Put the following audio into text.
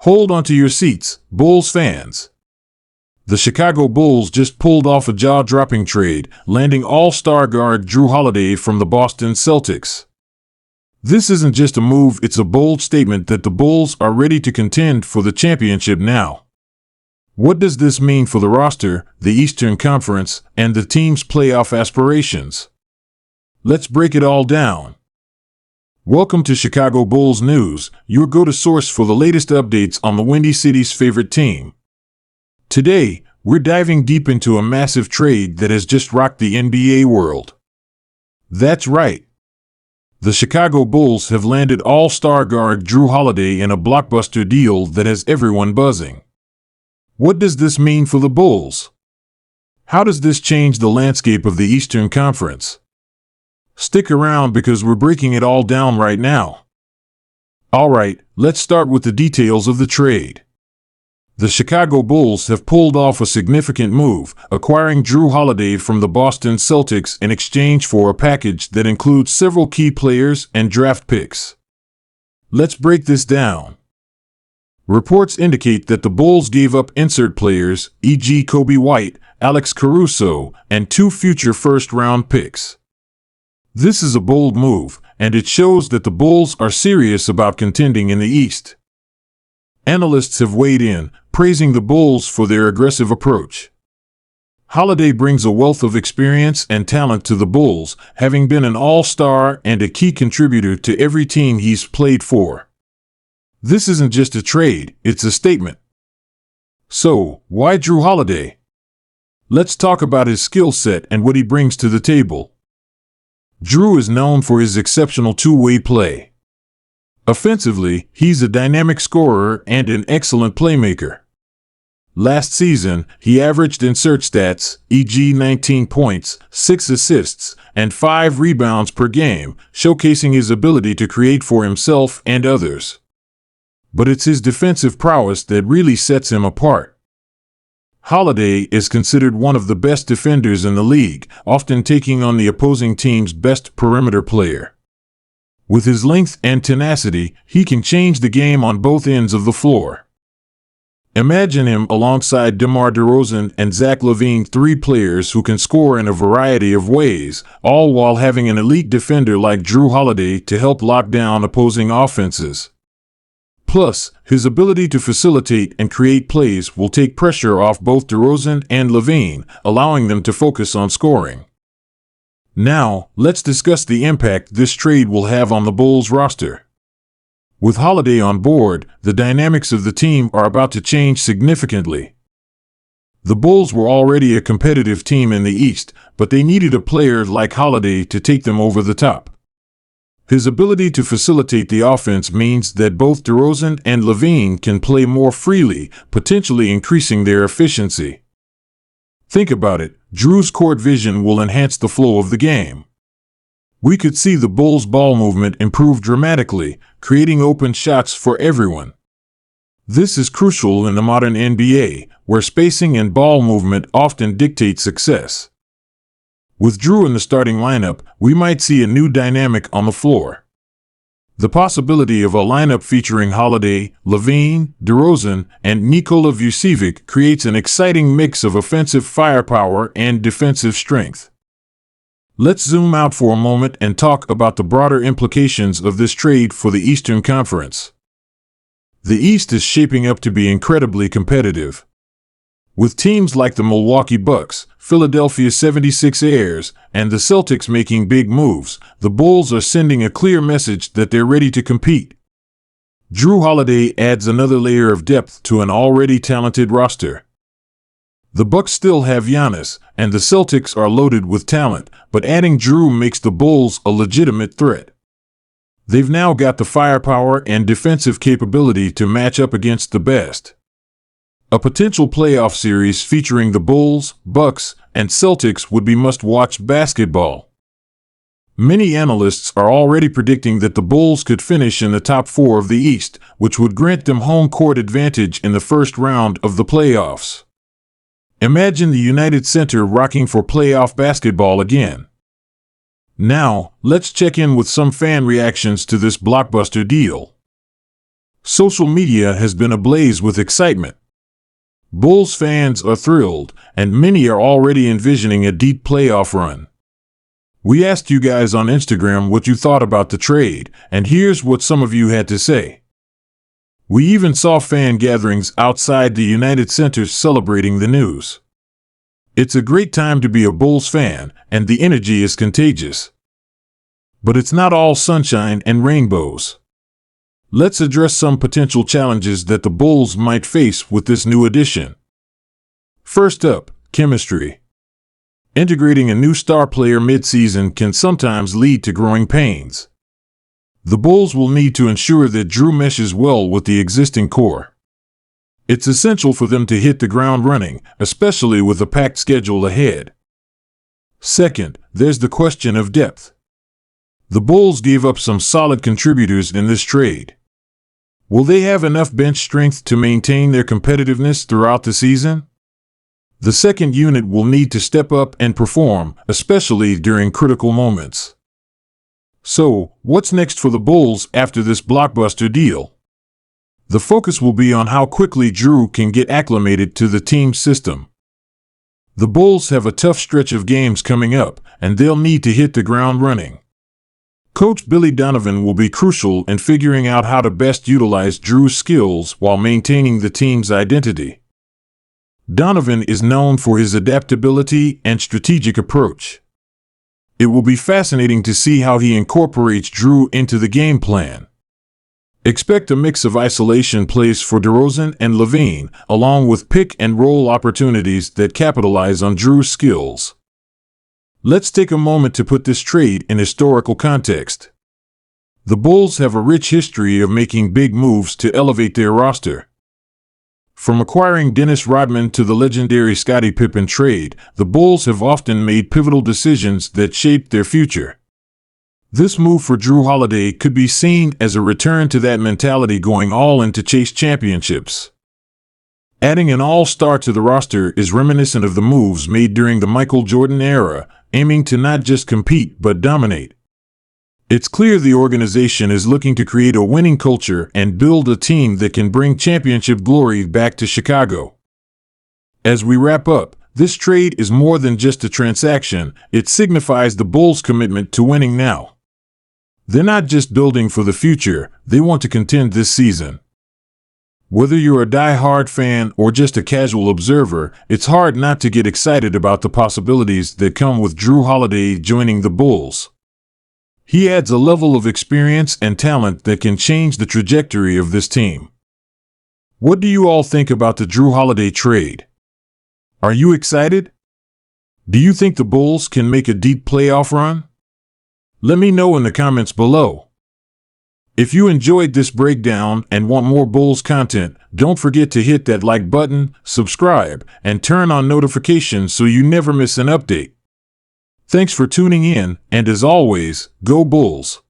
Hold onto your seats, Bulls fans. The Chicago Bulls just pulled off a jaw-dropping trade, landing all-star guard Jrue Holiday from the Boston Celtics. This isn't just a move, it's a bold statement that the Bulls are ready to contend for the championship now. What does this mean for the roster, the Eastern Conference, and the team's playoff aspirations? Let's break it all down. Welcome to Chicago Bulls News, your go-to source for the latest updates on the Windy City's favorite team. Today, we're diving deep into a massive trade that has just rocked the NBA world. That's right. The Chicago Bulls have landed all-star guard Jrue Holiday in a blockbuster deal that has everyone buzzing. What does this mean for the Bulls? How does this change the landscape of the Eastern Conference? Stick around because we're breaking it all down right now. Alright, let's start with the details of the trade. The Chicago Bulls have pulled off a significant move, acquiring Jrue Holiday from the Boston Celtics in exchange for a package that includes several key players and draft picks. Let's break this down. Reports indicate that the Bulls gave up insert players, e.g. Kobe White, Alex Caruso, and 2 future first-round picks. This is a bold move, and it shows that the Bulls are serious about contending in the East. Analysts have weighed in, praising the Bulls for their aggressive approach. Holiday brings a wealth of experience and talent to the Bulls, having been an all-star and a key contributor to every team he's played for. This isn't just a trade, it's a statement. So, why Jrue Holiday? Let's talk about his skill set and what he brings to the table. Jrue is known for his exceptional two-way play. Offensively, he's a dynamic scorer and an excellent playmaker. Last season, he averaged insert stats, e.g. 19 points, 6 assists, and 5 rebounds per game, showcasing his ability to create for himself and others. But it's his defensive prowess that really sets him apart. Holiday is considered one of the best defenders in the league, often taking on the opposing team's best perimeter player. With his length and tenacity, he can change the game on both ends of the floor. Imagine him alongside DeMar DeRozan and Zach LaVine, 3 players who can score in a variety of ways, all while having an elite defender like Jrue Holiday to help lock down opposing offenses. Plus, his ability to facilitate and create plays will take pressure off both DeRozan and LaVine, allowing them to focus on scoring. Now, let's discuss the impact this trade will have on the Bulls roster. With Holiday on board, the dynamics of the team are about to change significantly. The Bulls were already a competitive team in the East, but they needed a player like Holiday to take them over the top. His ability to facilitate the offense means that both DeRozan and LaVine can play more freely, potentially increasing their efficiency. Think about it, Jrue's court vision will enhance the flow of the game. We could see the Bulls' ball movement improve dramatically, creating open shots for everyone. This is crucial in the modern NBA, where spacing and ball movement often dictate success. With Jrue in the starting lineup, we might see a new dynamic on the floor. The possibility of a lineup featuring Holiday, LaVine, DeRozan, and Nikola Vucevic creates an exciting mix of offensive firepower and defensive strength. Let's zoom out for a moment and talk about the broader implications of this trade for the Eastern Conference. The East is shaping up to be incredibly competitive. With teams like the Milwaukee Bucks, Philadelphia 76ers, and the Celtics making big moves, the Bulls are sending a clear message that they're ready to compete. Jrue Holiday adds another layer of depth to an already talented roster. The Bucks still have Giannis, and the Celtics are loaded with talent, but adding Jrue makes the Bulls a legitimate threat. They've now got the firepower and defensive capability to match up against the best. A potential playoff series featuring the Bulls, Bucks, and Celtics would be must-watch basketball. Many analysts are already predicting that the Bulls could finish in the top 4 of the East, which would grant them home court advantage in the first round of the playoffs. Imagine the United Center rocking for playoff basketball again. Now, let's check in with some fan reactions to this blockbuster deal. Social media has been ablaze with excitement. Bulls fans are thrilled, and many are already envisioning a deep playoff run. We asked you guys on Instagram what you thought about the trade, and here's what some of you had to say. We even saw fan gatherings outside the United Center celebrating the news. It's a great time to be a Bulls fan, and the energy is contagious. But it's not all sunshine and rainbows. Let's address some potential challenges that the Bulls might face with this new addition. First up, chemistry. Integrating a new star player mid-season can sometimes lead to growing pains. The Bulls will need to ensure that Jrue meshes well with the existing core. It's essential for them to hit the ground running, especially with a packed schedule ahead. Second, there's the question of depth. The Bulls gave up some solid contributors in this trade. Will they have enough bench strength to maintain their competitiveness throughout the season? The second unit will need to step up and perform, especially during critical moments. So, what's next for the Bulls after this blockbuster deal? The focus will be on how quickly Jrue can get acclimated to the team's system. The Bulls have a tough stretch of games coming up, and they'll need to hit the ground running. Coach Billy Donovan will be crucial in figuring out how to best utilize Jrue's skills while maintaining the team's identity. Donovan is known for his adaptability and strategic approach. It will be fascinating to see how he incorporates Jrue into the game plan. Expect a mix of isolation plays for DeRozan and LaVine, along with pick-and-roll opportunities that capitalize on Jrue's skills. Let's take a moment to put this trade in historical context. The Bulls have a rich history of making big moves to elevate their roster. From acquiring Dennis Rodman to the legendary Scottie Pippen trade, the Bulls have often made pivotal decisions that shaped their future. This move for Jrue Holiday could be seen as a return to that mentality, going all in to chase championships. Adding an all-star to the roster is reminiscent of the moves made during the Michael Jordan era, aiming to not just compete but dominate. It's clear the organization is looking to create a winning culture and build a team that can bring championship glory back to Chicago. As we wrap up, this trade is more than just a transaction, it signifies the Bulls' commitment to winning now. They're not just building for the future, they want to contend this season. Whether you're a die-hard fan or just a casual observer, it's hard not to get excited about the possibilities that come with Jrue Holiday joining the Bulls. He adds a level of experience and talent that can change the trajectory of this team. What do you all think about the Jrue Holiday trade? Are you excited? Do you think the Bulls can make a deep playoff run? Let me know in the comments below. If you enjoyed this breakdown and want more Bulls content, don't forget to hit that like button, subscribe, and turn on notifications so you never miss an update. Thanks for tuning in, and as always, go Bulls!